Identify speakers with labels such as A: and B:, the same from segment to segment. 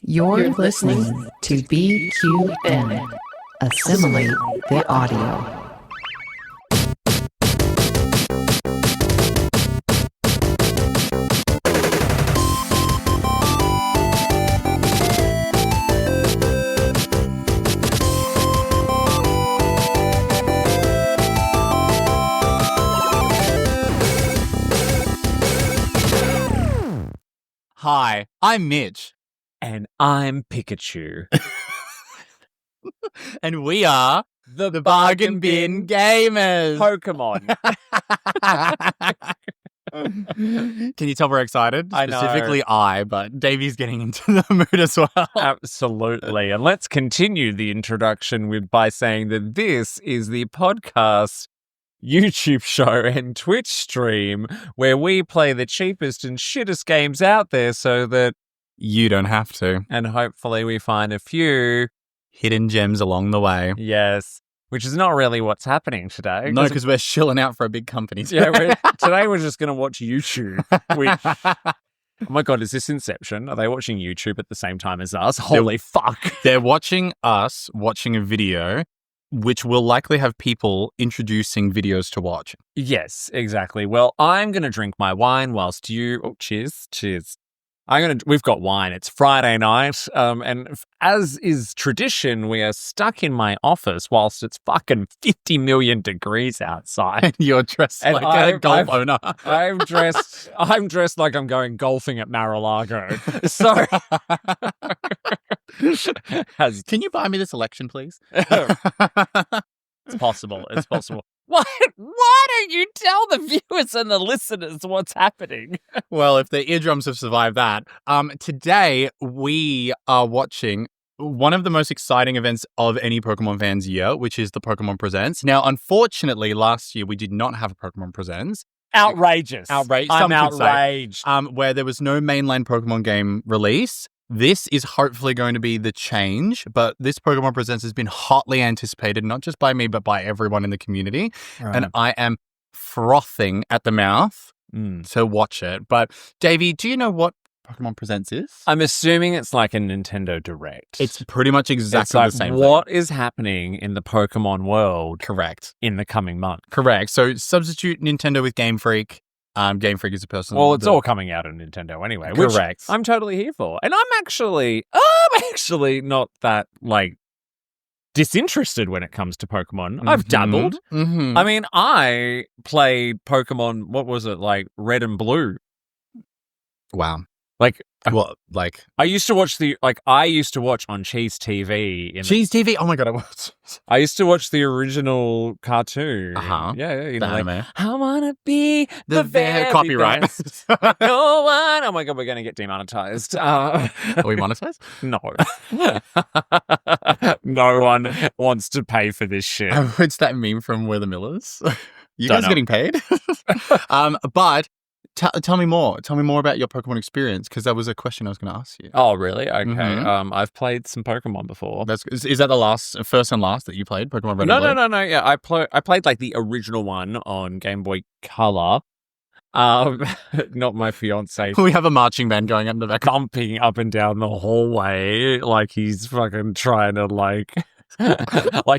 A: You're listening to BQN. Assimilate the audio.
B: Hi, I'm Mitch.
C: And I'm Pikachu.
B: And we are the Bargain Bin Gamers.
C: Pokemon.
B: Can you tell we're excited?
C: I know.
B: Specifically but Davey's getting into the mood as well.
C: Absolutely. And let's continue the introduction by saying that this is the podcast, YouTube show and Twitch stream where we play the cheapest and shittest games out there so that
B: you don't have to.
C: And hopefully we find a few
B: hidden gems along the way.
C: Yes. Which is not really what's happening today.
B: No, because we're shilling out for a big company.
C: Yeah, today we're just going to watch YouTube. Which, oh my God, is this Inception? Are they watching YouTube at the same time as us? Holy fuck.
B: They're watching us watching a video, which will likely have people introducing videos to watch.
C: Yes, exactly. Well, I'm going to drink my wine whilst you... Oh, cheers. Cheers. We've got wine. It's Friday night, and as is tradition, we are stuck in my office whilst it's fucking 50 million degrees outside.
B: And you're dressed like a golf owner.
C: I'm dressed like I'm going golfing at Mar-a-Lago. So,
B: can you buy me this election, please?
C: It's possible. It's possible. Why don't you tell the viewers and the listeners what's happening?
B: Well, if their eardrums have survived that. Today, we are watching one of the most exciting events of any Pokemon fan's year, which is the Pokémon Presents. Now, unfortunately, last year, we did not have a Pokemon Presents.
C: Outrageous.
B: I'm
C: outraged.
B: Where there was no mainline Pokemon game release. This is hopefully going to be the change, but this Pokemon Presents has been hotly anticipated, not just by me, but by everyone in the community. Right. And I am frothing at the mouth to watch it. But, Davey, do you know what Pokemon Presents is?
C: I'm assuming it's like a Nintendo Direct.
B: It's pretty much exactly the same thing.
C: What is happening in the Pokemon world?
B: Correct.
C: In the coming month.
B: Correct. So substitute Nintendo with Game Freak. Game Freak is a person.
C: Well, it's all coming out on Nintendo anyway.
B: Correct.
C: Which I'm totally here for. And I'm actually not that, disinterested when it comes to Pokemon. Mm-hmm. I've dabbled.
B: Mm-hmm.
C: I mean, I played Pokemon, what was it, Red and Blue.
B: Wow.
C: I used to watch on Cheese TV.
B: Cheese TV? Oh my God, I was.
C: I used to watch the original cartoon.
B: Uh-huh.
C: Yeah.
B: You know, anime.
C: I want to be the very
B: copyright.
C: best. No one. Oh my God, we're going to get demonetized.
B: Are we monetized?
C: No. No one wants to pay for this shit.
B: It's that meme from We're the Millers. You guys getting paid? But tell me more. Tell me more about your Pokemon experience, because that was a question I was going to ask you.
C: Oh, really? Okay.
B: Mm-hmm.
C: I've played some Pokemon before.
B: Is that the first and last that you played, Pokemon Red and Blue?
C: No. Yeah, I played the original one on Game Boy Color. Not my fiance.
B: We have a marching band going up in the back,
C: bumping up and down the hallway like he's fucking trying to like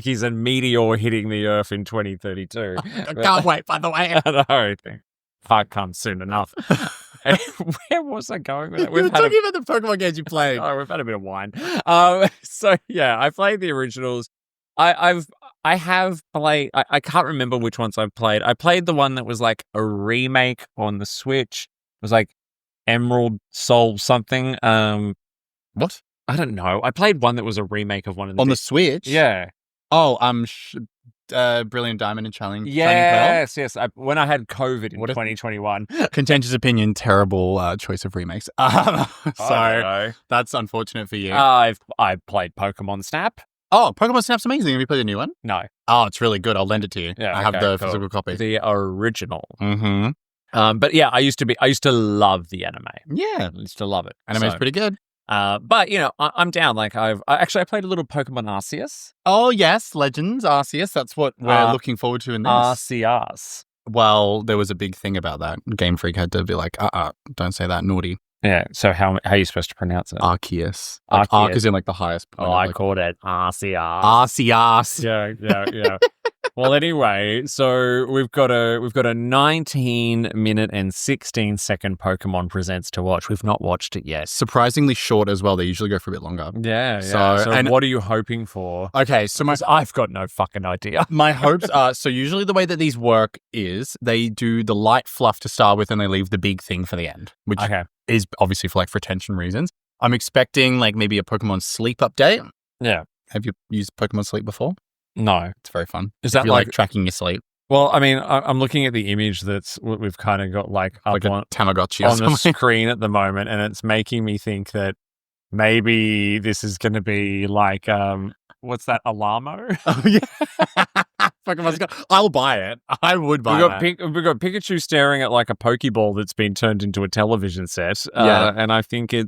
C: he's a meteor hitting the Earth in 2032.
B: I can't wait, by the way.
C: I know. Part comes soon enough. Where was I going with that?
B: We were talking about the Pokemon games you played.
C: Oh, we've had a bit of wine. So yeah, I played the originals. I have played. I can't remember which ones I've played. I played the one that was like a remake on the Switch. It was like Emerald Soul something.
B: What?
C: I don't know. I played one that was a remake of one of the
B: the Switch.
C: Yeah.
B: Oh, Brilliant Diamond and Shining Pearl?
C: Yes. When I had COVID in 2021.
B: Contentious opinion, terrible choice of remakes. So that's unfortunate for you.
C: I played Pokemon Snap.
B: Oh, Pokemon Snap's amazing. Have you played the new one?
C: No.
B: Oh, it's really good. I'll lend it to you.
C: Yeah,
B: I have the physical copy.
C: The original.
B: Mm-hmm.
C: But yeah, I used to love the anime.
B: Yeah.
C: I used to love it.
B: Anime's pretty good.
C: But I'm down. I played a little Pokemon Arceus.
B: Oh yes, Legends Arceus. That's what we're looking forward to in this.
C: Arceus.
B: Well, there was a big thing about that. Game Freak had to be like, don't say that, naughty.
C: Yeah. So how are you supposed to pronounce it?
B: Arceus. Like, Arc is in like the highest point.
C: Oh, I
B: like,
C: called it Arceus.
B: Arceus.
C: Yeah. Well, anyway, so we've got a 19-minute and 16-second Pokemon Presents to watch. We've not watched it yet.
B: Surprisingly short as well. They usually go for a bit longer.
C: Yeah.
B: So
C: and what are you hoping for?
B: Okay, so
C: I've got no fucking idea.
B: my hopes are, so usually the way that these work is they do the light fluff to start with and they leave the big thing for the end, which is obviously for retention reasons. I'm expecting like maybe a Pokemon Sleep update.
C: Yeah.
B: Have you used Pokemon Sleep before?
C: No.
B: It's very fun.
C: Is that
B: you're, like tracking your sleep?
C: Well, I mean, I'm looking at the image that's what we've kind of got like up
B: a Tamagotchi
C: on the screen at the moment, and it's making me think that maybe this is going to be like, what's that, Alamo?
B: Oh, yeah. I'll buy it. I would buy it.
C: We've got Pikachu staring at like a Pokeball that's been turned into a television set. And I think I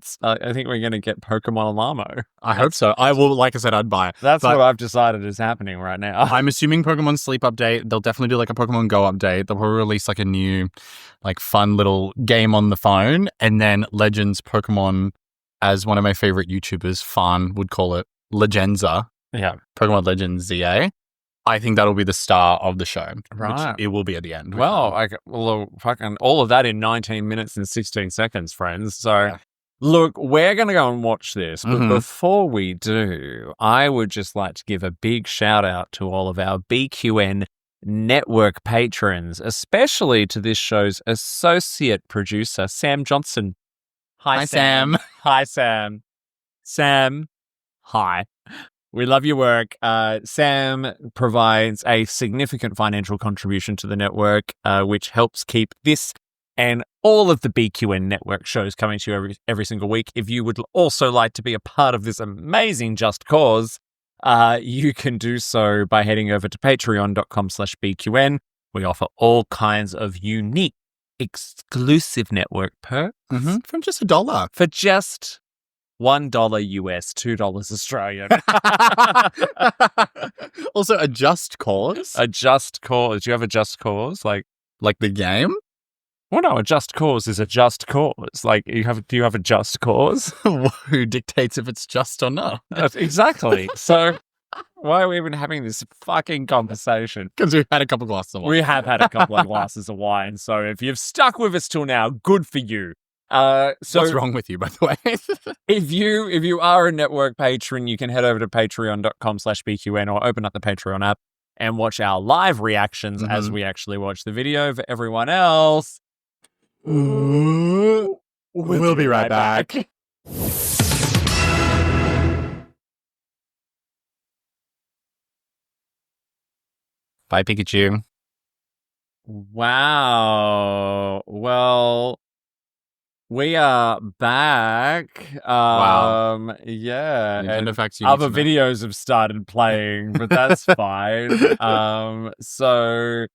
C: think we're going to get Pokemon Alamo.
B: I hope so. I will, like I said, I'd buy it.
C: That's what I've decided is happening right now.
B: I'm assuming Pokemon Sleep update. They'll definitely do like a Pokemon Go update. They'll probably release like a new, like fun little game on the phone. And then Legends Pokemon, as one of my favorite YouTubers, Fan, would call it, Legenza.
C: Yeah.
B: Pokemon Legends ZA. I think that'll be the star of the show.
C: Right.
B: Which it will be at the end.
C: Well, fucking all of that in 19 minutes and 16 seconds, friends. So, look, we're going to go and watch this. But before we do, I would just like to give a big shout out to all of our BQN network patrons, especially to this show's associate producer, Sam Johnson. Hi, Sam. Hi, Sam. Sam, hi. We love your work. Sam provides a significant financial contribution to the network, which helps keep this and all of the BQN network shows coming to you every single week. If you would also like to be a part of this amazing just cause, you can do so by heading over to patreon.com/BQN. We offer all kinds of unique, exclusive network perks
B: from just $1.
C: For just $1 US, $2 Australian.
B: Also, a just cause.
C: A just cause. Do you have a just cause? Like
B: the game?
C: Well, no, a just cause is a just cause. Like, do you have a just cause?
B: Who dictates if it's just or not?
C: Exactly. So, why are we even having this fucking conversation?
B: Because we've had a couple glasses of wine.
C: We have had a couple of glasses of wine. So, if you've stuck with us till now, good for you. So
B: what's wrong with you, by the way?
C: If you are a network patron, you can head over to patreon.com/BQN or open up the Patreon app and watch our live reactions as we actually watch the video. For everyone else,
B: we'll be right back. Bye, Pikachu.
C: Wow. Well, we are back.
B: Wow.
C: Yeah.
B: And
C: other videos have started playing, but that's fine. So,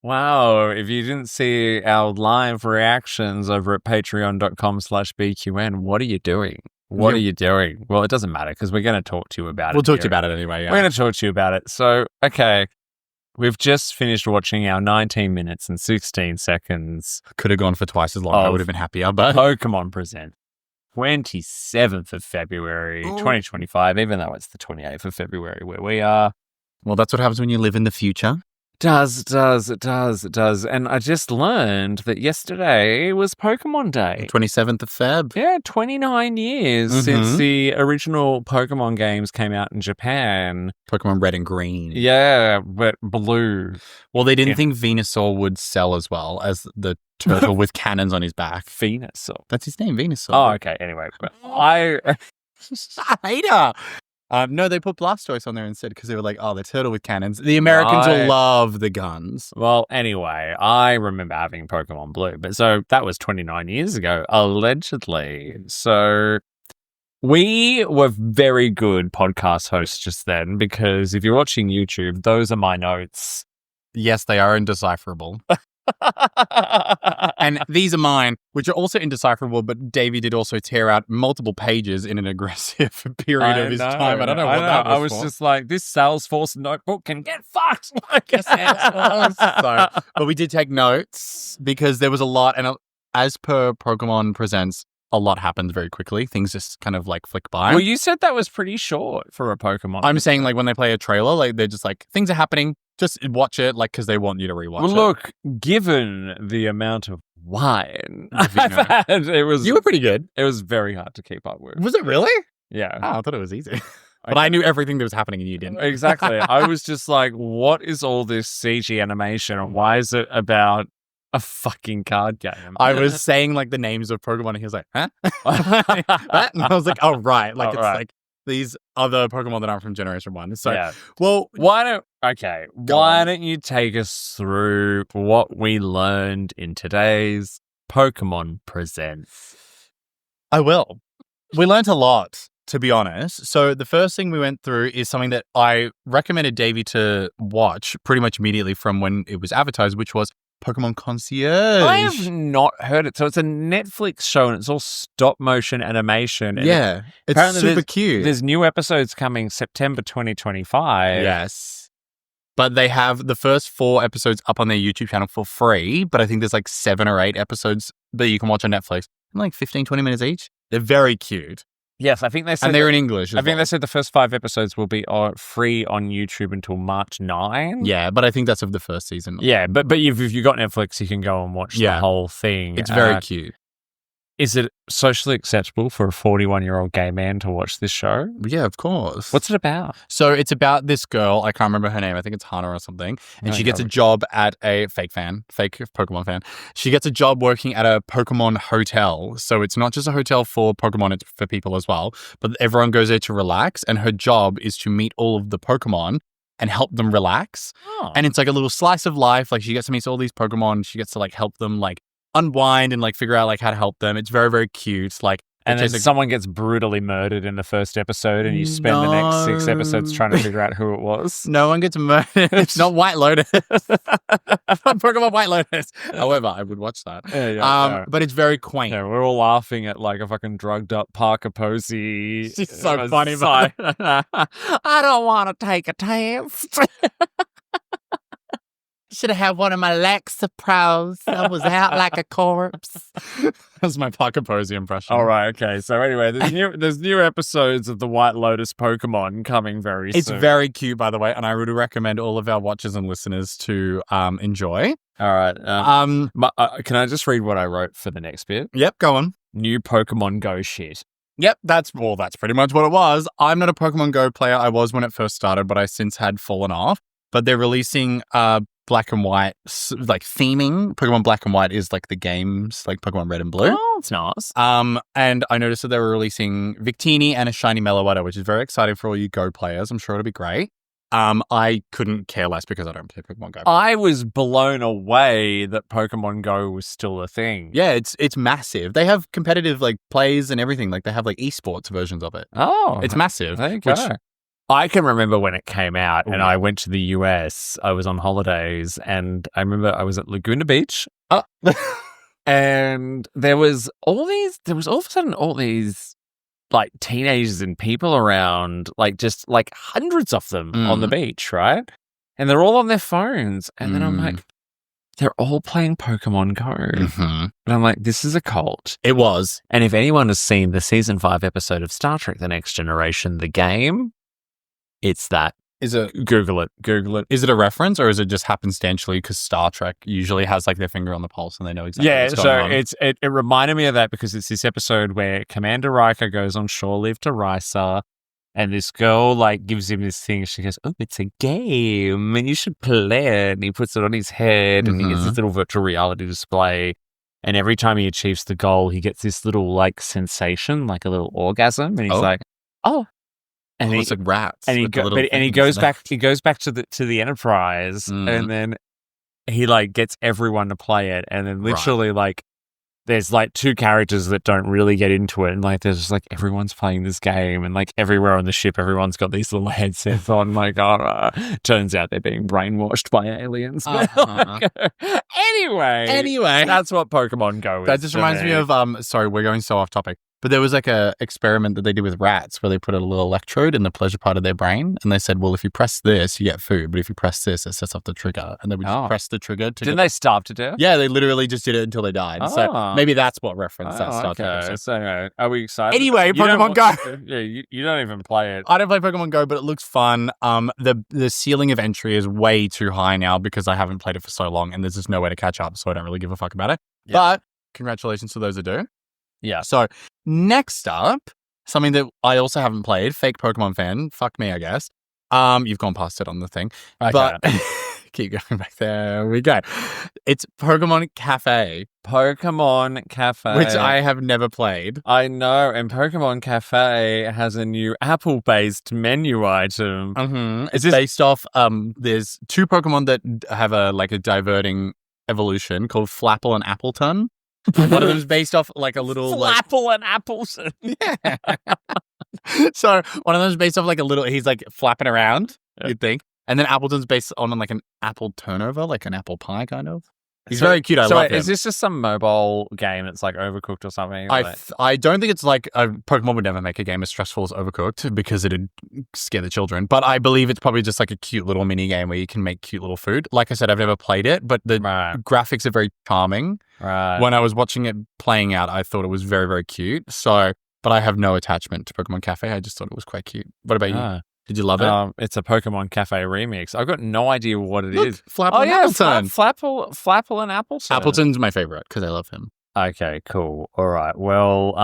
C: wow. If you didn't see our live reactions over at patreon.com/BQN, what are you doing? What are you doing? Well, it doesn't matter because we're going to talk to you about it.
B: We'll talk to you about it anyway. Yeah.
C: We're going to talk to you about it. So, okay. We've just finished watching our 19 minutes and 16 seconds.
B: Could have gone for twice as long. I would have been happier, but
C: Pokemon Presents, 27th of February, 2025, even though it's the 28th of February where we are.
B: Well, that's what happens when you live in the future.
C: It does. And I just learned that yesterday was Pokemon Day.
B: 27th of Feb.
C: Yeah, 29 years since the original Pokemon games came out in Japan.
B: Pokemon Red and Green.
C: Yeah, but blue.
B: Well, they didn't think Venusaur would sell as well as the turtle with cannons on his back.
C: Venusaur.
B: That's his name, Venusaur.
C: Oh, okay. Anyway, I
B: hater. No, they put Blastoise on there instead because they were like, oh, the turtle with cannons. The Americans will love the guns.
C: Well, anyway, I remember having Pokemon Blue, but so that was 29 years ago, allegedly. So we were very good podcast hosts just then because if you're watching YouTube, those are my notes.
B: Yes, they are indecipherable. And these are mine, which are also indecipherable, but Davey did also tear out multiple pages in an aggressive period of his time. I don't know what that was.
C: I was just like, this Salesforce notebook can get fucked.
B: But we did take notes because there was a lot. And as per Pokemon Presents, a lot happens very quickly. Things just kind of like flick by.
C: Well, you said that was pretty short for a Pokemon.
B: I'm saying like when they play a trailer, like they're just like things are happening. Just watch it, like because they want you to rewatch
C: well,
B: it.
C: look, given the amount of wine I've
B: Vino.
C: had, it was
B: You were pretty good.
C: It was very hard to keep up with.
B: Was it really?
C: Yeah.
B: Oh, I thought it was easy. But I knew everything that was happening and you didn't.
C: Exactly. I was just like, what is all this CG animation and why is it about a fucking card game?
B: I was saying like the names of Pokemon and he was like, huh? What? And I was like, oh, right. Like like these other Pokemon that aren't from Generation 1. So,
C: yeah.
B: well,
C: why don't you take us through what we learned in today's Pokemon Presents?
B: I will. We learned a lot, to be honest. So the first thing we went through is something that I recommended Davey to watch pretty much immediately from when it was advertised, which was Pokemon Concierge.
C: I have not heard it. So it's a Netflix show and it's all stop motion animation. And
B: yeah. It's super cute.
C: There's new episodes coming September 2025.
B: Yes. But they have the first 4 episodes up on their YouTube channel for free. But I think there's like 7 or 8 episodes that you can watch on Netflix in like 15, 20 minutes each. They're very cute.
C: Yes, I think they said.
B: And they're in English.
C: I think they said the first 5 episodes will be free on YouTube until March 9.
B: Yeah, but I think that's of the first season.
C: Yeah, but if you got Netflix, you can go and watch the whole thing.
B: It's very cute.
C: Is it socially acceptable for a 41-year-old gay man to watch this show?
B: Yeah, of course.
C: What's it about?
B: So it's about this girl. I can't remember her name. I think it's Hana or something. And she gets a job at a fake Pokemon fan. She gets a job working at a Pokemon hotel. So it's not just a hotel for Pokemon, it's for people as well. But everyone goes there to relax. And her job is to meet all of the Pokemon and help them relax.
C: Oh.
B: And it's like a little slice of life. Like she gets to meet all these Pokemon. She gets to like help them like unwind and like figure out like how to help them. It's very, very cute. Like,
C: and then someone gets brutally murdered in the first episode and you spend the next 6 episodes trying to figure out who it was.
B: No one gets murdered. It's not White Lotus. Pokemon White Lotus. However, I would watch that. Yeah, but it's very quaint.
C: Yeah, we're all laughing at like a fucking drugged up Parker Posey.
B: She's so funny. But I don't want to take a test. Should have had one of my Lexapros. I was out like a corpse. That's my Parker Posey impression.
C: All right, okay. So anyway, there's new episodes of the White Lotus Pokemon coming very soon.
B: It's very cute, by the way, and I would recommend all of our watchers and listeners to enjoy.
C: All right. Can I just read what I wrote for the next bit?
B: Yep, go on.
C: New Pokemon Go shit.
B: Yep, that's pretty much what it was. I'm not a Pokemon Go player. I was when it first started, but I since had fallen off. But they're releasing Black and White, like theming. Pokemon Black and White is like the games, like Pokemon Red and Blue.
C: Oh, it's nice.
B: And I noticed that they were releasing Victini and a shiny Meloetta, which is very exciting for all you Go players. I'm sure it'll be great. I couldn't care less because I don't play Pokemon Go.
C: I was blown away that Pokemon Go was still a thing.
B: Yeah, it's massive. They have competitive like plays and everything. Like they have like esports versions of it.
C: Oh,
B: it's massive.
C: There you go. I can remember when it came out and I went to the US. I was on holidays and I remember I was at Laguna Beach. And there was all of a sudden all these like teenagers and people around, like just like hundreds of them on the beach, right? And they're all on their phones. And then I'm like, they're all playing Pokemon Go.
B: Mm-hmm.
C: And I'm like, this is a cult.
B: It was.
C: And if anyone has seen the season 5 episode of Star Trek: The Next Generation, the game, it's that.
B: Is it?
C: Google it.
B: Is it a reference or is it just happenstantially because Star Trek usually has like their finger on the pulse and they know exactly what's going on?
C: It reminded me of that because it's this episode where Commander Riker goes on shore leave to Risa and this girl like gives him this thing. She goes, oh, it's a game and you should play it. And he puts it on his head and he gets this little virtual reality display. And every time he achieves the goal, he gets this little like sensation, like a little orgasm. And he's like, oh. And
B: it's like rats.
C: And he goes back to the Enterprise, and then he like gets everyone to play it, and then literally like there's like 2 characters that don't really get into it, and like there's just like everyone's playing this game, and like everywhere on the ship, everyone's got these little headsets on. Like, turns out they're being brainwashed by aliens. Anyway,
B: Anyway,
C: that's what Pokemon Go is.
B: That just reminds me of sorry, we're going so off topic. But there was like a experiment that they did with rats where they put a little electrode in the pleasure part of their brain, and they said, well, if you press this, you get food, but if you press this, it sets off the trigger. And then we just press the trigger to
C: Didn't they starve to death?
B: Yeah, they literally just did it until they died. So maybe that's what referenced that Star Trek episode.
C: So are we excited?
B: Anyway, Pokemon Go.
C: Yeah, you don't even play it.
B: I don't play Pokemon Go, but it looks fun. The ceiling of entry is way too high now because I haven't played it for so long, and there's just no way to catch up, so I don't really give a fuck about it. Yeah. But congratulations to those that do.
C: Yeah.
B: So next up, something that I also haven't played, fake Pokemon fan, fuck me, I guess. You've gone past it on the thing.
C: Okay.
B: But keep going back. There we go. It's Pokémon Cafe.
C: Pokemon Cafe.
B: Which I have never played.
C: I know. And Pokemon Cafe has a new Apple-based menu item.
B: Mm-hmm. It's based off, there's two Pokemon that have a diverting evolution called Flapple and Appleton. One of them is based off like a little
C: Flapple and Appleton.
B: Yeah. So one of them is based off like a little. He's like flapping around. You'd think, and then Appleton's based on like an apple turnover, like an apple pie kind of. He's very cute. I love him.
C: Is this just some mobile game that's like Overcooked or something?
B: I don't think it's like Pokemon would never make a game as stressful as Overcooked because it'd scare the children. But I believe it's probably just like a cute little mini game where you can make cute little food. Like I said, I've never played it, but the graphics are very charming.
C: Right.
B: When I was watching it playing out, I thought it was very, very cute. So, but I have no attachment to Pokemon Cafe. I just thought it was quite cute. What about you? Did you love it?
C: It's a Pokemon Cafe remix. I've got no idea what it is.
B: Flapple and Appleton.
C: Flapple and Appleton.
B: Appleton's my favorite because I love him.
C: Okay, cool. All right. Well,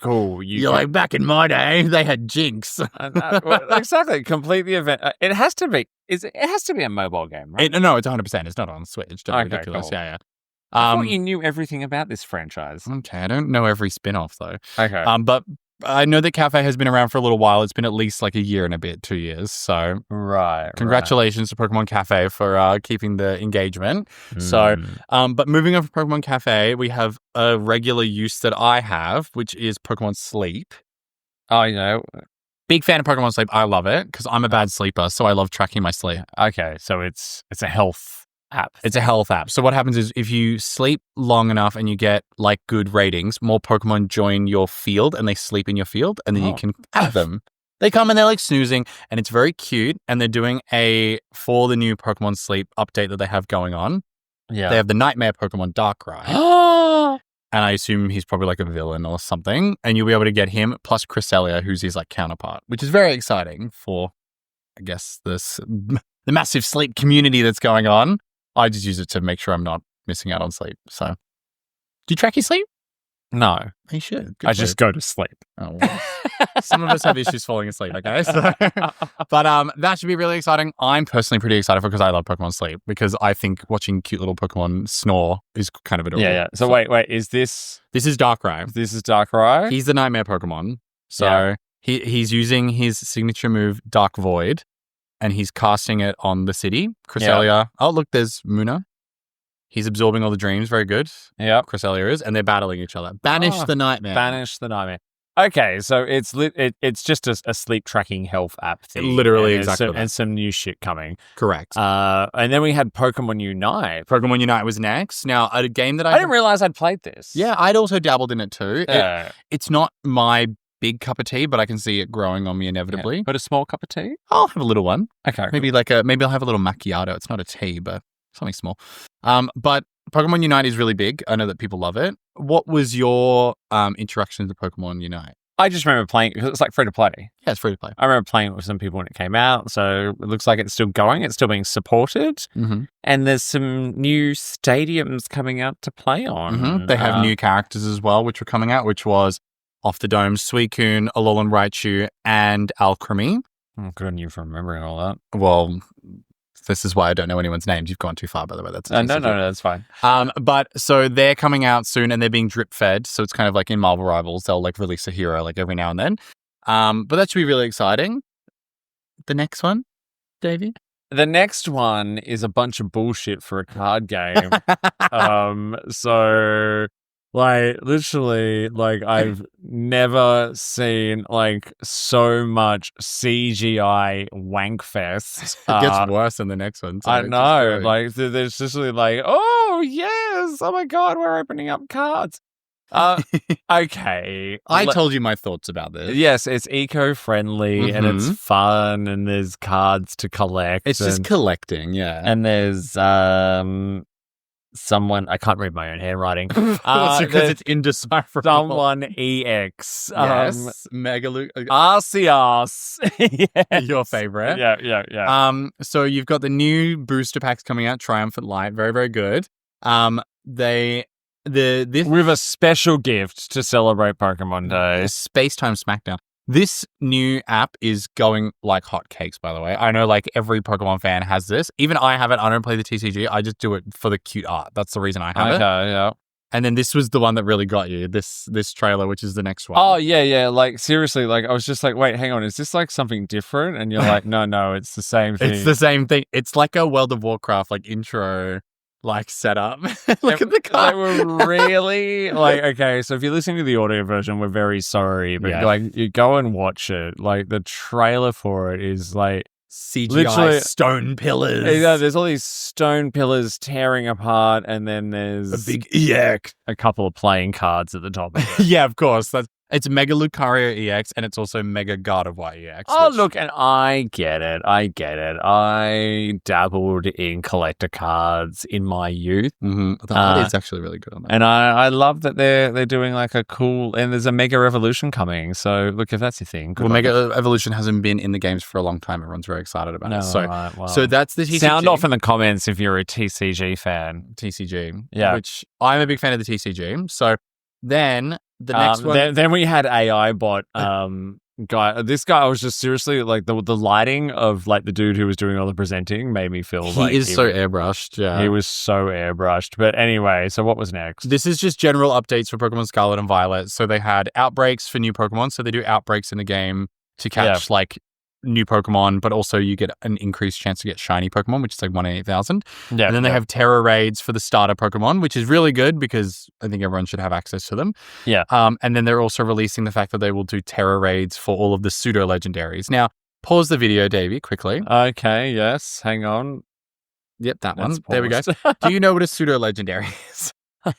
C: cool.
B: You're like, back in my day, they had Jinx.
C: Exactly. Complete the event. It has to be. It has to be a mobile game, right?
B: No, it's 100%. It's not on Switch. Don't be ridiculous.
C: Cool.
B: Yeah.
C: I thought you knew everything about this franchise.
B: Okay, I don't know every spin-off though.
C: Okay.
B: But I know that Cafe has been around for a little while. It's been at least like a year and a bit, 2 years. So congratulations to Pokemon Cafe for keeping the engagement. So, but moving on from Pokemon Cafe, we have a regular use that I have, which is Pokemon Sleep.
C: Oh, you know.
B: Big fan of Pokemon Sleep. I love it because I'm a bad sleeper, so I love tracking my sleep.
C: Okay, so it's a health app.
B: It's a health app. So what happens is if you sleep long enough and you get like good ratings, more Pokemon join your field and they sleep in your field, and then you can add them. They come and they're like snoozing, and it's very cute. And they're doing for the new Pokemon Sleep update that they have going on. Yeah, they have the Nightmare Pokemon Darkrai. And I assume he's probably like a villain or something. And you'll be able to get him plus Cresselia, who's his like counterpart, which is very exciting for, I guess, the massive sleep community that's going on. I just use it to make sure I'm not missing out on sleep. So, do you track your sleep?
C: No.
B: You should.
C: I just go to sleep.
B: Oh, well. Some of us have issues falling asleep, okay? So, but that should be really exciting. I'm personally pretty excited because I love Pokemon Sleep because I think watching cute little Pokemon snore is kind of adorable.
C: Yeah. So wait, is this...
B: This is Darkrai.
C: This is Darkrai?
B: He's the Nightmare Pokemon. So he's using his signature move, Dark Void, and he's casting it on the city. Cresselia. Yeah. Oh, look, there's Muna. He's absorbing all the dreams. Very good.
C: Yeah.
B: Cresselia is. And they're battling each other. Banish the Nightmare.
C: Banish the Nightmare. Okay, so it's just a sleep tracking health app thing.
B: Literally, exactly.
C: And some new shit coming.
B: Correct.
C: And then we had Pokemon Unite.
B: Pokemon Unite was next. Now, a game that I
C: didn't realize I'd played this.
B: Yeah, I'd also dabbled in it too.
C: Yeah.
B: It's not my big cup of tea, but I can see it growing on me inevitably.
C: Yeah. But a small cup of tea?
B: I'll have a little one.
C: Okay.
B: Maybe maybe I'll have a little macchiato. It's not a tea, but something small. But Pokemon Unite is really big. I know that people love it. What was your interaction to Pokemon Unite?
C: I just remember playing because it's like free to play.
B: Yeah, it's free to play.
C: I remember playing it with some people when it came out, so it looks like it's still going. It's still being supported, and there's some new stadiums coming out to play on.
B: They have new characters as well, which were coming out, which was Off the Dome, Suicune, Alolan Raichu, and Alchemy.
C: Oh, good on you for remembering all that.
B: Well, this is why I don't know anyone's names. You've gone too far, by the way. That's
C: no, that's fine.
B: But so they're coming out soon and they're being drip fed. So it's kind of like in Marvel Rivals, they'll like release a hero like every now and then. But that should be really exciting. The next one, Davey?
C: The next one is a bunch of bullshit for a card game. So like literally, like I've never seen like so much CGI wankfest.
B: It gets worse in the next one. So
C: I know. Like there's just like, oh yes, oh my god, we're opening up cards. Okay.
B: I told you my thoughts about this.
C: Yes, it's eco-friendly and it's fun and there's cards to collect.
B: It's just collecting, yeah.
C: And there's someone, I can't read my own handwriting.
B: Because it's indecipherable.
C: Someone EX.
B: Yes. Megalu.
C: Arceus. Yes.
B: Your favorite.
C: Yeah.
B: So you've got the new booster packs coming out, Triumphant Light. Very, very good.
C: With a special gift to celebrate Pokemon Day.
B: Space Time Smackdown. This new app is going like hotcakes, by the way. I know like every Pokemon fan has this. Even I have it. I don't play the TCG. I just do it for the cute art. That's the reason I have it.
C: Okay, yeah.
B: And then this was the one that really got you, this trailer, which is the next one.
C: Oh, yeah. Like, seriously, like, I was just like, wait, hang on. Is this like something different? And you're like, no, it's the same thing.
B: It's the same thing. It's like a World of Warcraft like intro like setup. Look at the card.
C: They were really like, okay, so if you're listening to the audio version, we're very sorry, but like you go and watch it. Like the trailer for it is like
B: CGI
C: literally
B: stone pillars.
C: There's all these stone pillars tearing apart, and then there's
B: a big EX,
C: a couple of playing cards at the top of it.
B: Yeah, of course. It's Mega Lucario EX, and it's also Mega God of War EX.
C: Oh, look, and I get it. I dabbled in collector cards in my youth.
B: The art is actually really good on that.
C: And I love that they're doing like a cool, and there's a Mega Revolution coming. So, look, if that's your thing.
B: Well, Mega Evolution hasn't been in the games for a long time. Everyone's very excited about it. So that's the TCG.
C: Sound off in the comments if you're a TCG fan.
B: TCG.
C: Yeah.
B: Which I'm a big fan of the TCG. So then the next one.
C: Then we had AI bot guy. This guy, I was just seriously like the lighting of like the dude who was doing all the presenting made me feel like
B: he is so airbrushed. Yeah,
C: he was so airbrushed. But anyway, so what was next?
B: This is just general updates for Pokemon Scarlet and Violet. So they had outbreaks for new Pokemon. So they do outbreaks in the game to catch like new Pokemon, but also you get an increased chance to get shiny Pokemon, which is like 1 in 8,000. Yeah, and then they have Terra Raids for the starter Pokemon, which is really good because I think everyone should have access to them.
C: Yeah.
B: And then they're also releasing the fact that they will do Terra Raids for all of the pseudo legendaries. Now, pause the video, Davey, quickly.
C: Okay. Yes. Hang on.
B: Yep, that one. There we go. Do you know what a pseudo legendary is?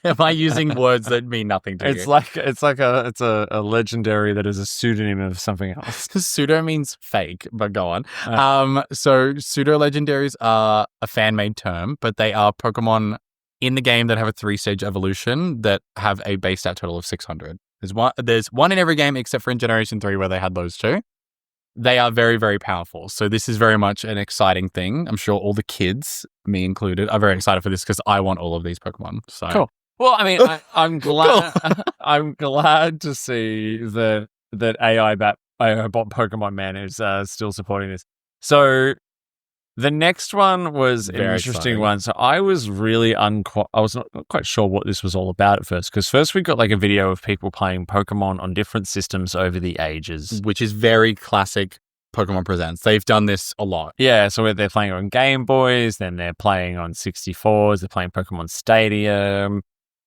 B: Am I using words that mean nothing to you?
C: It's a legendary that is a pseudonym of something else.
B: Pseudo means fake, but go on. So pseudo legendaries are a fan-made term, but they are Pokemon in the game that have a 3-stage evolution that have a base stat total of 600. There's one in every game except for in Generation 3 where they had those two. They are very, very powerful. So this is very much an exciting thing. I'm sure all the kids, me included, are very excited for this because I want all of these Pokemon. So
C: cool. Well, I mean, I'm glad. I'm glad to see that AI bot Pokemon Man is still supporting this. So the next one was an interesting one. So I was really I was not quite sure what this was all about at first, because first we got like a video of people playing Pokemon on different systems over the ages,
B: which is very classic Pokémon Presents. They've done this a lot.
C: Yeah, so they're playing on Game Boys, then they're playing on 64s, they're playing Pokemon Stadium.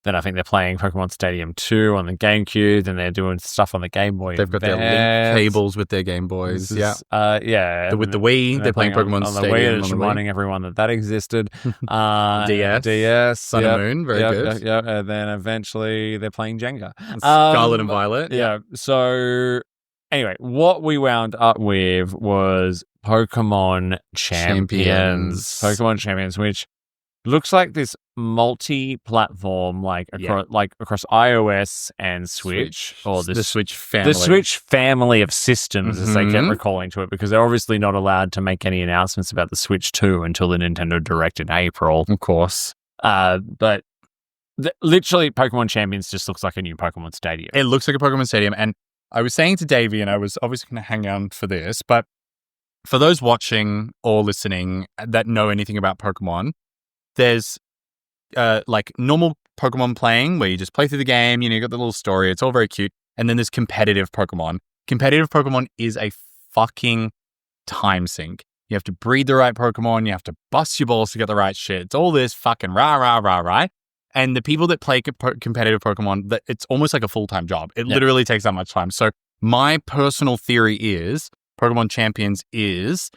C: Then I think they're playing Pokemon Stadium 2 on the GameCube. Then they're doing stuff on the Game Boy.
B: They've got their link cables with their Game Boys. With the Wii, they're playing Pokemon
C: on
B: Stadium.
C: Just reminding everyone that existed.
B: DS. Sun and Moon. Very good.
C: Yeah. And then eventually they're playing Jenga.
B: Scarlet and Violet.
C: Yeah. So anyway, what we wound up with was Pokemon Champions. Pokemon Champions, which looks like this multi-platform, across iOS and Switch, or
B: the Switch family.
C: The Switch family of systems, as they kept recalling to it, because they're obviously not allowed to make any announcements about the Switch 2 until the Nintendo Direct in April.
B: Of course.
C: But literally, Pokemon Champions just looks like a new Pokemon Stadium.
B: It looks like a Pokemon Stadium, and I was saying to Davey, and I was obviously going to hang on for this, but for those watching or listening that know anything about Pokemon, there's like normal Pokemon playing where you just play through the game, you got the little story, it's all very cute. And then there's competitive Pokemon. Competitive Pokemon is a fucking time sink. You have to breed the right Pokemon, you have to bust your balls to get the right shit. It's all this fucking rah. And the people that play competitive Pokemon, it's almost like a full-time job. It literally takes that much time. So my personal theory is Pokemon Champions is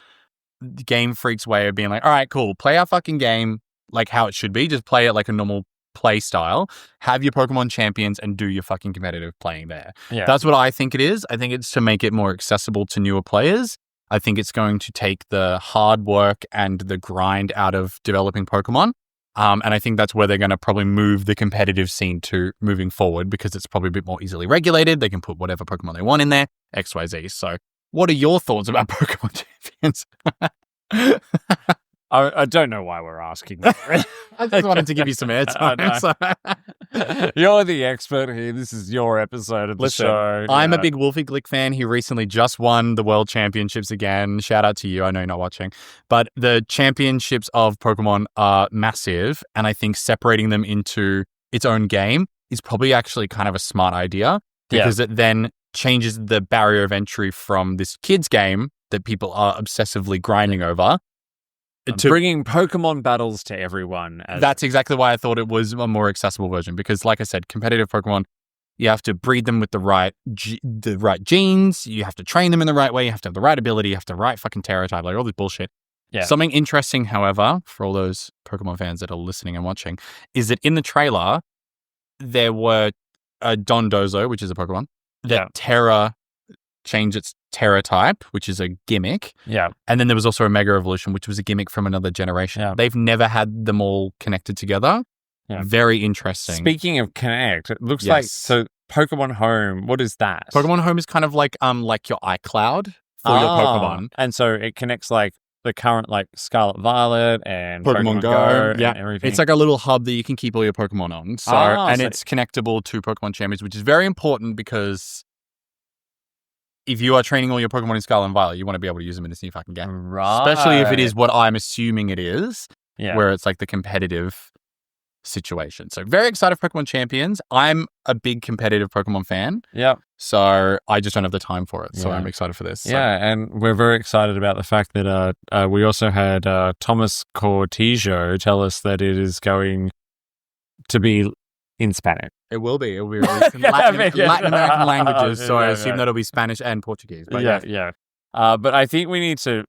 B: Game Freak's way of being like, all right, cool, play our fucking game like how it should be. Just play it like a normal play style, have your Pokemon champions and do your fucking competitive playing there.
C: Yeah.
B: That's what I think it is. I think it's to make it more accessible to newer players. I think it's going to take the hard work and the grind out of developing Pokemon. And I think that's where they're going to probably move the competitive scene to moving forward, because it's probably a bit more easily regulated. They can put whatever Pokemon they want in there, XYZ. So what are your thoughts about Pokemon champions?
C: I don't know why we're asking that.
B: I just wanted to give you some airtime.
C: You're the expert here. This is your episode of the show.
B: I'm a big Wolfie Glick fan. He recently just won the World Championships again. Shout out to you. I know you're not watching. But the championships of Pokemon are massive. And I think separating them into its own game is probably actually kind of a smart idea, because it then changes the barrier of entry from this kid's game that people are obsessively grinding over.
C: Bringing Pokemon battles to everyone.
B: That's exactly why I thought it was a more accessible version, because like I said, competitive Pokemon, you have to breed them with the right genes, you have to train them in the right way, you have to have the right ability, you have to right fucking Terra-type, like all this bullshit.
C: Yeah.
B: Something interesting, however, for all those Pokemon fans that are listening and watching, is that in the trailer, there were a Dondozo, which is a Pokemon, that Terra changed its Terra type, which is a gimmick.
C: Yeah.
B: And then there was also a Mega Evolution, which was a gimmick from another generation.
C: Yeah.
B: They've never had them all connected together.
C: Yeah.
B: Very interesting.
C: Speaking of Connect, it looks like, so Pokemon Home, what is that?
B: Pokemon Home is kind of like your iCloud for your Pokemon.
C: And so it connects like the current like Scarlet Violet and Pokemon Go and everything.
B: It's like a little hub that you can keep all your Pokemon on. So it's connectable to Pokemon Champions, which is very important, because if you are training all your Pokemon in Scarlet and Violet, you want to be able to use them in this new fucking game.
C: Right.
B: Especially if it is what I'm assuming it is,
C: Yeah.
B: where it's like the competitive situation. So very excited for Pokemon Champions. I'm a big competitive Pokemon fan.
C: Yeah.
B: So I just don't have the time for it. So
C: Yeah.
B: I'm excited for this. So.
C: Yeah, and we're very excited about the fact that we also had Thomas Cortijo tell us that it is going to be in Spanish.
B: It will be. It will be released in Latin American languages. So I assume that'll be Spanish and Portuguese. But
C: yeah. But I think we need to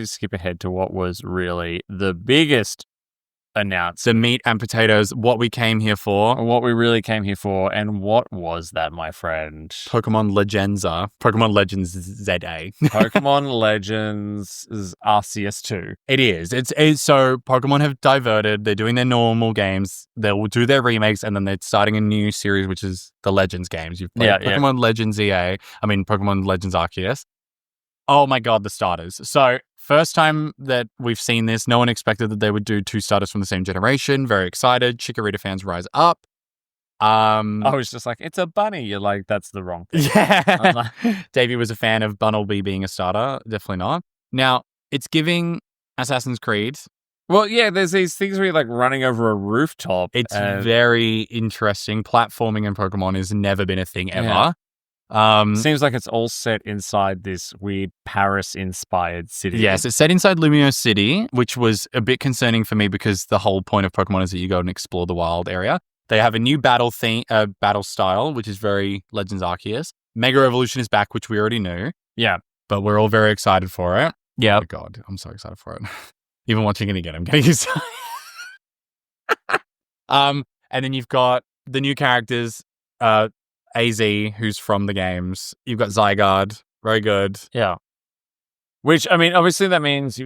C: skip ahead to what was really the biggest announced.
B: The meat and potatoes, what we came here for.
C: What we really came here for. And what was that, my friend?
B: Pokemon Legenza. Pokemon Legends ZA.
C: Pokemon Legends is RCS2.
B: It is. It's so Pokemon have diverted. They're doing their normal games. They'll do their remakes, and then they're starting a new series, which is the Legends games. You've played Pokemon Legends Pokemon Legends Arceus. Oh my God, the starters. So first time that we've seen this, no one expected that they would do two starters from the same generation. Very excited. Chikorita fans rise up.
C: I was just like, it's a bunny. You're like, that's the wrong thing.
B: Yeah. Davey was a fan of Bunnelby being a starter. Definitely not. Now, it's giving Assassin's Creed.
C: Well, yeah, there's these things where you're like running over a rooftop.
B: It's very interesting. Platforming in Pokemon has never been a thing ever.
C: Yeah. Seems like it's all set inside this weird Paris-inspired city.
B: Yes, it's set inside Lumiose City, which was a bit concerning for me, because the whole point of Pokemon is that you go and explore the wild area. They have a new battle style, which is very Legends Arceus. Mega Evolution is back, which we already knew.
C: Yeah.
B: But we're all very excited for it.
C: Yeah.
B: Oh God, I'm so excited for it. Even watching it again, I'm getting excited. And then you've got the new characters, AZ, who's from the games. You've got Zygarde, very good.
C: Yeah. Which, I mean, obviously that means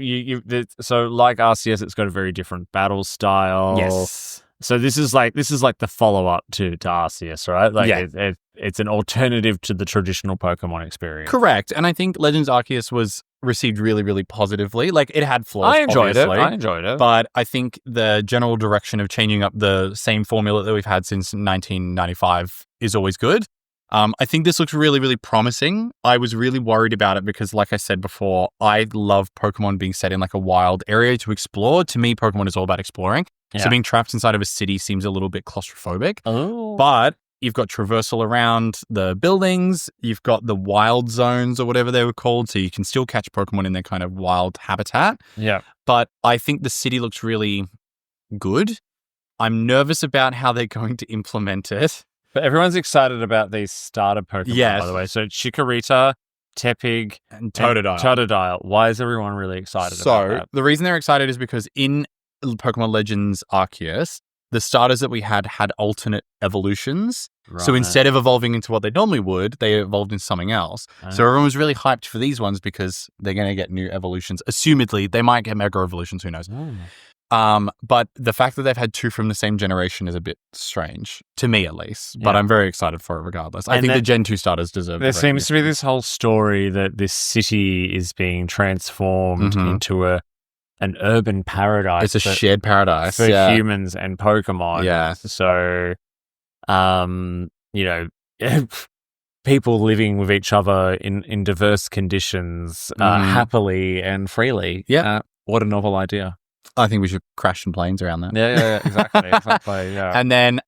C: so like RCS, it's got a very different battle style.
B: Yes.
C: So this is like the follow-up to RCS, right? Like
B: Yeah.
C: it's an alternative to the traditional Pokemon experience.
B: Correct. And I think Legends Arceus was received really, really positively. Like, it had flaws,
C: I enjoyed
B: obviously,
C: it.
B: But I think the general direction of changing up the same formula that we've had since 1995 is always good. I think this looks really, really promising. I was really worried about it because, like I said before, I love Pokemon being set in like a wild area to explore. To me, Pokemon is all about exploring.
C: Yeah.
B: So being trapped inside of a city seems a little bit claustrophobic.
C: Oh.
B: But you've got traversal around the buildings. You've got the wild zones or whatever they were called. So you can still catch Pokemon in their kind of wild habitat.
C: Yeah.
B: But I think the city looks really good. I'm nervous about how they're going to implement it.
C: But everyone's excited about these starter Pokemon,
B: Yes.
C: by the way. So Chikorita, Tepig,
B: And Totodile.
C: Totodile. Why is everyone really excited about that?
B: The reason they're excited is because in Pokemon Legends Arceus, the starters that we had alternate evolutions. So
C: Right.
B: instead of evolving into what they normally would, they evolved into something else. So everyone was really hyped for these ones because they're going to get new evolutions. Assumedly, they might get mega evolutions. Who knows? But the fact that they've had 2 from the same generation is a bit strange, to me at least. But I'm very excited for it regardless. I think the Gen 2 starters deserve
C: There seems to be this whole story that this city is being transformed into an urban paradise.
B: It's a shared paradise
C: for humans and Pokemon.
B: Yeah.
C: So, people living with each other in diverse conditions happily and freely.
B: Yeah.
C: What a novel idea.
B: I think we should crash some planes around that.
C: Yeah, exactly. Yeah.
B: And then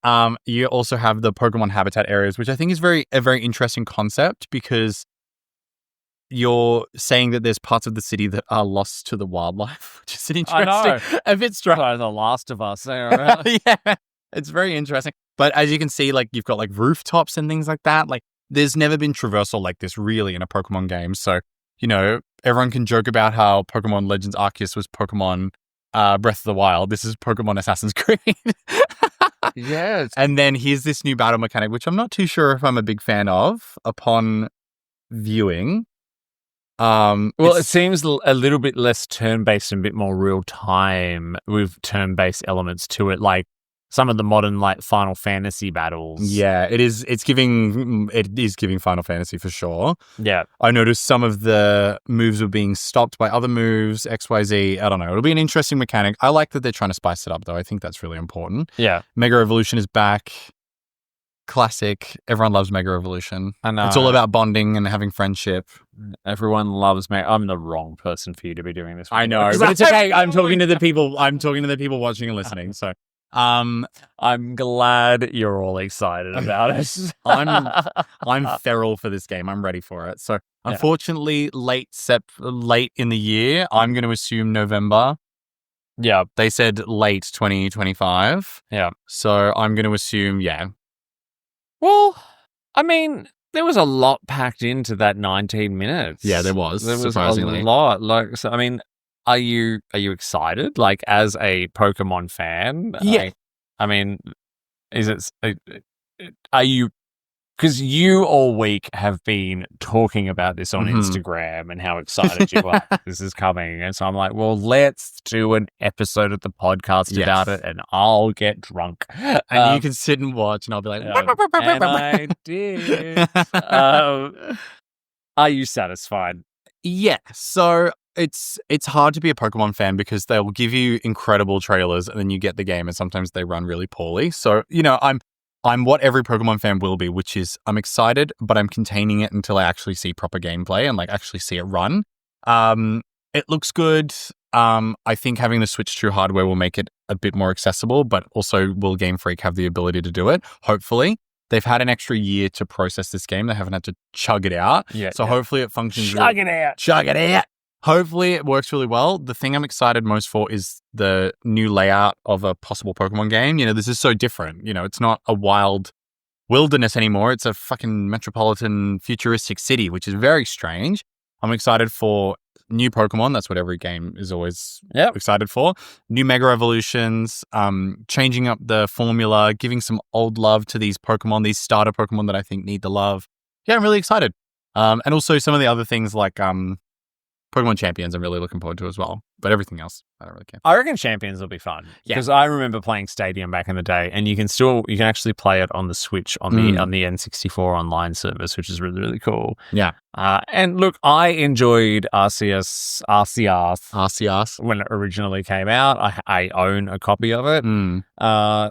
B: you also have the Pokemon habitat areas, which I think is a very interesting concept because you're saying that there's parts of the city that are lost to the wildlife, which is an interesting, a bit strange.
C: Like The Last of Us. Yeah,
B: it's very interesting. But as you can see, like you've got like rooftops and things like that. Like there's never been traversal like this really in a Pokemon game. So, everyone can joke about how Pokemon Legends Arceus was Pokemon Breath of the Wild. This is Pokemon Assassin's Creed.
C: Yes.
B: And then here's this new battle mechanic, which I'm not too sure if I'm a big fan of upon viewing.
C: It seems a little bit less turn-based and a bit more real-time with turn-based elements to it, like some of the modern like Final Fantasy battles.
B: Yeah, it is giving Final Fantasy for sure.
C: Yeah.
B: I noticed some of the moves were being stopped by other moves, XYZ. I don't know. It'll be an interesting mechanic. I like that they're trying to spice it up though. I think that's really important.
C: Yeah.
B: Mega Evolution is back. Classic. Everyone loves Mega Evolution.
C: I know.
B: It's all about bonding and having friendship.
C: Everyone loves Mega. I'm the wrong person for you to be doing this.
B: I know, but it's okay. I'm talking to the people watching and listening. So,
C: I'm glad you're all excited about it.
B: I'm feral for this game. I'm ready for it. So, unfortunately, late in the year, I'm going to assume November.
C: Yeah,
B: they said late 2025.
C: Yeah,
B: so I'm going to assume
C: Well, I mean, there was a lot packed into that 19 minutes.
B: Yeah, there was surprisingly
C: a lot. Like, so, I mean, are you excited? Like, as a Pokemon fan?
B: Yeah.
C: I mean, are you? Because you all week have been talking about this on Instagram and how excited you are this is coming. And so I'm like, well, let's do an episode of the podcast about it and I'll get drunk.
B: And you can sit and watch and I'll be like,
C: and I did. Are you satisfied?
B: Yeah. So it's hard to be a Pokemon fan because they'll give you incredible trailers and then you get the game and sometimes they run really poorly. So, I'm what every Pokemon fan will be, which is I'm excited, but I'm containing it until I actually see proper gameplay and like actually see it run. It looks good. I think having the Switch 2 hardware will make it a bit more accessible, but also will Game Freak have the ability to do it? Hopefully. They've had an extra year to process this game. They haven't had to chug it out. Hopefully it functions.
C: Chug it out.
B: Hopefully it works really well. The thing I'm excited most for is the new layout of a possible Pokemon game. This is so different. It's not a wild wilderness anymore. It's a fucking metropolitan futuristic city, which is very strange. I'm excited for new Pokemon. That's what every game is always excited for. New Mega Evolutions, changing up the formula, giving some old love to these Pokemon, these starter Pokemon that I think need the love. Yeah, I'm really excited. And also some of the other things like Pokemon Champions I'm really looking forward to as well. But everything else, I don't really care.
C: I reckon Champions will be fun. Because I remember playing Stadium back in the day and you can actually play it on the Switch on the N64 online service, which is really, really cool.
B: Yeah.
C: And look, I enjoyed Arceus when it originally came out. I own a copy of it.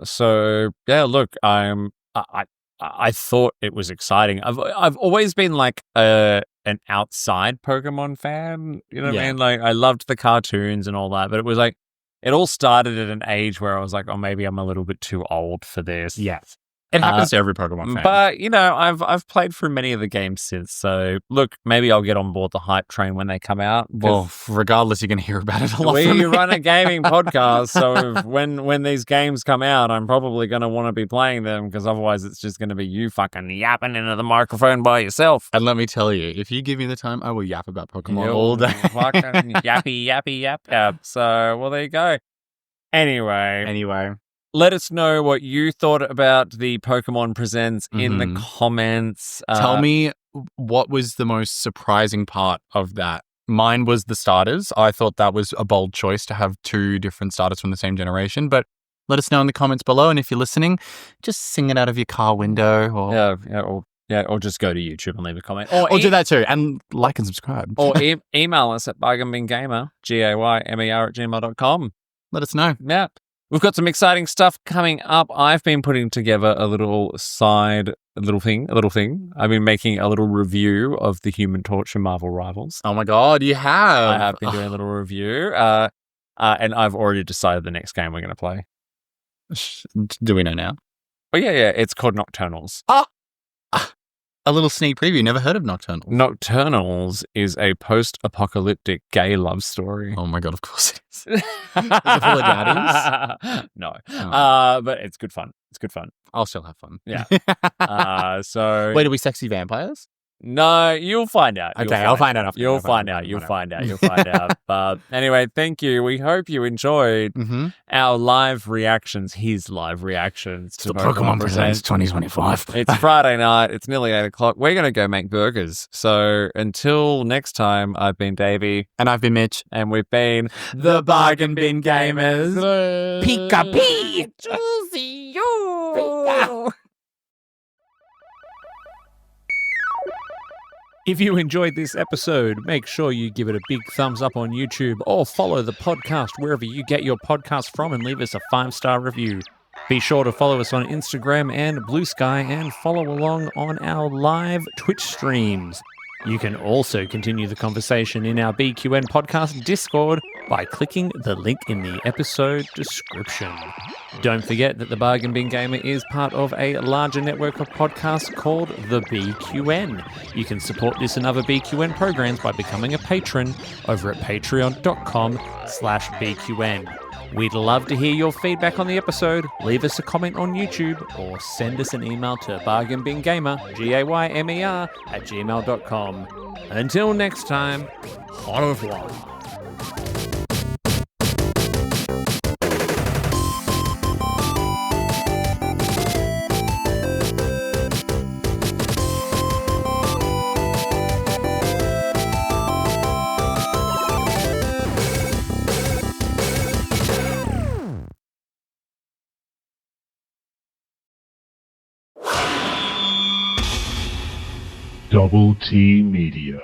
C: So yeah, look, I thought it was exciting. I've always been like an outside Pokemon fan. You know what I mean? Like I loved the cartoons and all that, but it was like it all started at an age where I was like, oh, maybe I'm a little bit too old for this.
B: Yes. It happens to every Pokemon fan.
C: But, I've played through many of the games since. So, look, maybe I'll get on board the hype train when they come out.
B: Well, regardless, you're going to hear about it a lot.
C: We run a gaming podcast. So, when these games come out, I'm probably going to want to be playing them because otherwise it's just going to be you fucking yapping into the microphone by yourself.
B: And let me tell you, if you give me the time, I will yap about Pokemon all day.
C: Fucking yappy, yappy, yap. So, well, there you go. Anyway. let us know what you thought about the Pokemon Presents in the comments.
B: Tell me what was the most surprising part of that. Mine was the starters. I thought that was a bold choice to have 2 different starters from the same generation, but let us know in the comments below. And if you're listening, just sing it out of your car window
C: or just go to YouTube and leave a comment.
B: Or do that too. And like and subscribe.
C: Or email us at bargainbingamer, Gaymer @gmail.com.
B: Let us know.
C: Yeah. We've got some exciting stuff coming up. I've been putting together a little thing. I've been making a little review of the Human Torch and Marvel Rivals.
B: Oh my God, you have.
C: I have been doing a little review. And I've already decided the next game we're going to play.
B: Do we know now?
C: Oh, yeah. It's called Nocturnals.
B: A little sneak preview. Never heard of Nocturnals.
C: Nocturnals is a post-apocalyptic gay love story.
B: Oh my God, of course it is. Is it full of daddies?
C: No. But it's good fun.
B: I'll still have fun.
C: Yeah. So
B: wait, are we sexy vampires?
C: No, you'll find out.
B: Okay, I'll find out.
C: You'll find out. But anyway, thank you. We hope you enjoyed our live reactions, his live reactions to
B: the Pokemon Presents 2025.
C: It's Friday night. It's nearly 8 o'clock. We're going to go make burgers. So until next time, I've been Davey.
B: And I've been Mitch.
C: And we've been the Bargain Bin Gamers.
B: Pika-pee!
C: Juicy you! If you enjoyed this episode, make sure you give it a big thumbs up on YouTube or follow the podcast wherever you get your podcast from and leave us a 5-star review. Be sure to follow us on Instagram and Blue Sky and follow along on our live Twitch streams. You can also continue the conversation in our BQN podcast Discord by clicking the link in the episode description. Don't forget that the Bargain Bin Gamer is part of a larger network of podcasts called the BQN. You can support this and other BQN programs by becoming a patron over at patreon.com/BQN. We'd love to hear your feedback on the episode. Leave us a comment on YouTube or send us an email to bargainbingamer, Gaymer, @gmail.com. Until next time, au revoir.
D: Double T Media.